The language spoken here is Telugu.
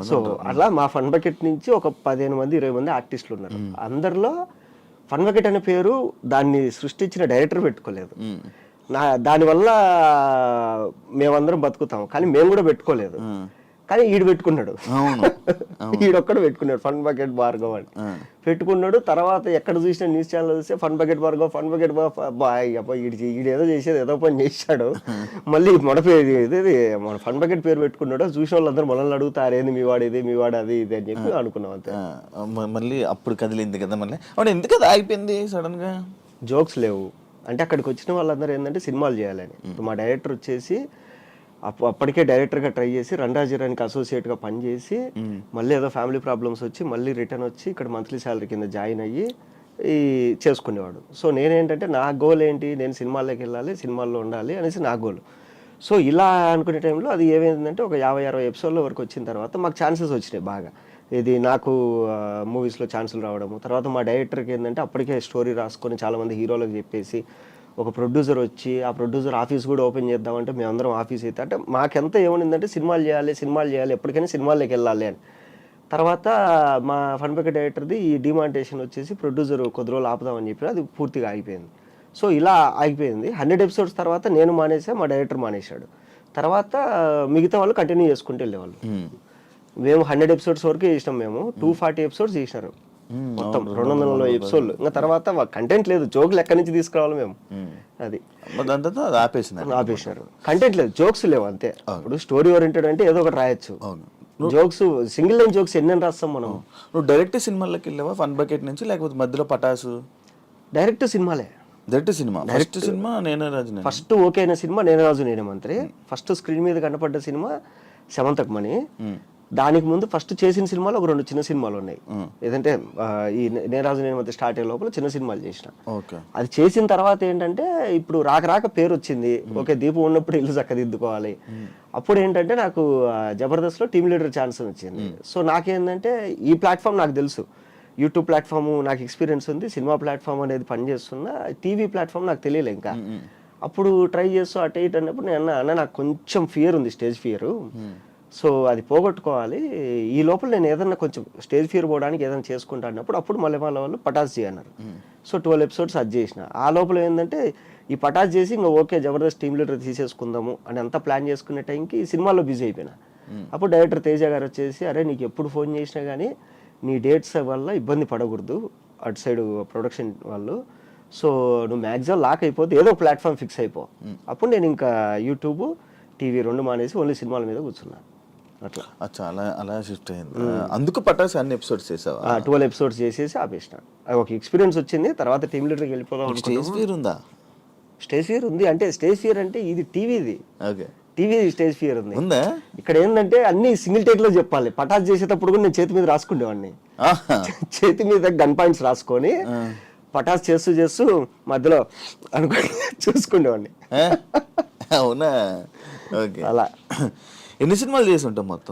సో అలా మా ఫన్ బకెట్ నుంచి ఒక 15 మంది 20 మంది ఆర్టిస్టులు ఉన్నారు. అందరిలో ఫన్ బకెట్ అనే పేరు దాన్ని సృష్టించిన డైరెక్టర్ పెట్టుకోలేదు. దానివల్ల మేమందరం బతుకుతాం, కానీ మేము కూడా పెట్టుకోలేదు. కానీ ఈడు పెట్టుకున్నాడు, ఈడొక్కడు పెట్టుకున్నాడు ఫన్ బకెట్ భార్గవ్ అని పెట్టుకున్నాడు. తర్వాత ఎక్కడ చూసిన న్యూస్ ఛానల్ చూస్తే fun bucket Bhargav fun bucket ఈడేదో చేసేది ఏదో పని చేశాడు. మళ్ళీ ఇది మన ఫన్ బకెట్ పేరు పెట్టుకున్నాడు. చూసిన వాళ్ళందరూ మనల్ని అడుగుతారేంది మీ వాడు ఇది, మీ వాడు అది ఇది అని చెప్పి అనుకున్నాం అంతే. మళ్ళీ అప్పుడు కదిలింది కదా మళ్ళీ. అవును, ఎందుకు అది అయిపోయింది సడన్ గా? జోక్స్ లేవు అంటే అక్కడికి వచ్చిన వాళ్ళందరూ ఏంటంటే సినిమాలు చేయాలని. ఇప్పుడు మా డైరెక్టర్ వచ్చేసి అప్పటికే డైరెక్టర్గా ట్రై చేసి రండాజీరానికి అసోసియేట్గా పనిచేసి మళ్ళీ ఏదో ఫ్యామిలీ ప్రాబ్లమ్స్ వచ్చి మళ్ళీ రిటర్న్ వచ్చి ఇక్కడ మంత్లీ శాలరీ కింద జాయిన్ అయ్యి చేసుకునేవాడు. సో నేనేంటంటే నా గోల్ ఏంటి, నేను సినిమాల్లోకి వెళ్ళాలి, సినిమాల్లో ఉండాలి అనేసి నా గోల్. సో ఇలా అనుకునే టైంలో అది ఏమైందంటే ఒక 50-60 ఎపిసోడ్ల వరకు వచ్చిన తర్వాత మాకు ఛాన్సెస్ వచ్చినాయి బాగా. ఇది నాకు మూవీస్లో ఛాన్సులు రావడము. తర్వాత మా డైరెక్టర్కి ఏంటంటే అప్పటికే స్టోరీ రాసుకొని చాలామంది హీరోలకు చెప్పేసి ఒక ప్రొడ్యూసర్ వచ్చి ఆ ప్రొడ్యూసర్ ఆఫీస్ కూడా ఓపెన్ చేద్దామంటే మేమందరం ఆఫీస్ అయితే అంటే మాకెంత ఏమనిందంటే సినిమాలు చేయాలి ఎప్పటికైనా సినిమాల్లోకి వెళ్ళాలి అని. తర్వాత మా ఫన్ బకెట్ డైరెక్టర్ది ఈ డిమాంటేషన్ వచ్చేసి ప్రొడ్యూసర్ కొద్ది రోజులు ఆపుదామని చెప్పి అది పూర్తిగా ఆగిపోయింది. సో ఇలా ఆగిపోయింది. 100 ఎపిసోడ్స్ తర్వాత నేను మానేసా, మా డైరెక్టర్ మానేశాడు. తర్వాత మిగతా వాళ్ళు కంటిన్యూ చేసుకుంటూ వెళ్ళేవాళ్ళు. మేము 100 ఎపిసోడ్స్ వరకు చేసినాం. మేము 240 ఎపిసోడ్స్ చేసినారు మొత్తం 240 ఎపిసోడ్లు. ఇంకా తర్వాత కంటెంట్ లేదు, జోకులు ఎక్కడి నుంచి తీసుకురావాలి మేము, అది ఆపేసినారు. కంటెంట్ లేదు, జోక్స్ లేవు అంతే. ఇప్పుడు స్టోరీ ఓరియంటెడ్ అంటే ఏదో ఒకటి రాయొచ్చు. జోక్స్ సింగిల్ లైన్ జోక్స్ ఎన్ని రాస్తాం మనం. నువ్వు డైరెక్ట్ సినిమాలకి వెళ్ళావా ఫన్ బకెట్ నుంచి, లేకపోతే మధ్యలో పటాసు? డైరెక్ట్ సినిమాలే. డైరెక్ట్ సినిమా నేనే రాజు. ఫస్ట్ ఓకే అయిన సినిమా నేనే రాజు నేనే మంత్రి. ఫస్ట్ స్క్రీన్ మీద కనపడ్డ సినిమా సెమంతకు మణి. దానికి ముందు ఫస్ట్ చేసిన సినిమాలు ఒక 2 చిన్న సినిమాలు ఉన్నాయి. ఏదంటే ఈ నేరాజు నేను మధ్య స్టార్ట్ అయ్యే లోపల చిన్న సినిమాలు చేసిన. అది చేసిన తర్వాత ఏంటంటే ఇప్పుడు రాక పేరు వచ్చింది. ఓకే, దీపం ఉన్నప్పుడు ఇల్లు చక్కదిద్దుకోవాలి. అప్పుడు ఏంటంటే నాకు జబర్దస్త్లో టీమ్ లీడర్ ఛాన్స్ వచ్చింది. సో నాకేంటంటే ఈ ప్లాట్ఫామ్ నాకు తెలుసు, యూట్యూబ్ ప్లాట్ఫామ్ నాకు ఎక్స్పీరియన్స్ ఉంది, సినిమా ప్లాట్ఫామ్ అనేది పనిచేస్తున్నా, టీవీ ప్లాట్ఫామ్ నాకు తెలియలే ఇంకా. అప్పుడు ట్రై చేస్తూ అటు ఇటు అన్నప్పుడు నేను అన్న నాకు కొంచెం ఫియర్ ఉంది, స్టేజ్ ఫియర్. సో అది పోగొట్టుకోవాలి, ఈ లోపల నేను ఏదన్నా కొంచెం స్టేజ్ ఫియర్ పోవడానికి ఏదైనా చేసుకుంటా అన్నప్పుడు అప్పుడు మళ్ళీ వాళ్ళు పటాస్ చేయన్నారు. సో 12 ఎపిసోడ్స్ అది చేసిన. ఆ లోపల ఏంటంటే ఈ పటాస్ చేసి ఇంకా ఓకే జబర్దస్త్ టీమ్ లీడర్ తీసేసుకుందాము అని అంతా ప్లాన్ చేసుకునే టైంకి సినిమాలో బిజీ అయిపోయినా. అప్పుడు డైరెక్టర్ తేజ గారు వచ్చేసి అరే నీకు ఎప్పుడు ఫోన్ చేసినా కానీ నీ డేట్స్ వల్ల ఇబ్బంది పడకూడదు అటు సైడ్ ప్రొడక్షన్ వాళ్ళు, సో నువ్వు మ్యాక్సిమం లాక్ అయిపోతే ఏదో ప్లాట్ఫామ్ ఫిక్స్ అయిపో. అప్పుడు నేను ఇంకా యూట్యూబ్ టీవీ 2 మానేసి ఓన్లీ సినిమాల మీద కూర్చున్నాను. అట్లా అలా షిఫ్ట్ అయింది. అందుకు పటాస్ అన్ని ఎపిసోడ్స్ చేసావా? 12 ఎపిసోడ్స్ చేసేసి ఆపేసిన. ఒక ఎక్స్పీరియన్స్ వచ్చింది. తర్వాత టీమ్ లీడర్కి వెళ్ళిపోదాం. స్టేజ్ ఫియర్ ఉందా? స్టేజ్ ఫియర్ ఉంది అంటే స్టేజ్ ఫియర్ అంటే ఇది టీవీది. టీవీ స్టేజ్ ఫియర్ ఉంది. ఇక్కడ ఏంటంటే అన్ని సింగిల్ టేక్ లో చెప్పాలి. పటాస్ చేసేటప్పుడు కూడా నేను చేతి మీద రాసుకునేవాడిని. చేతి మీద గన్ పాయింట్స్ రాసుకొని పటాస్ చేస్తూ మధ్యలో అనుకుని చూసుకునేవాడిని. అవునా? అలా ఎన్ని సినిమాలు చేసి ఉంటాం మొత్తం?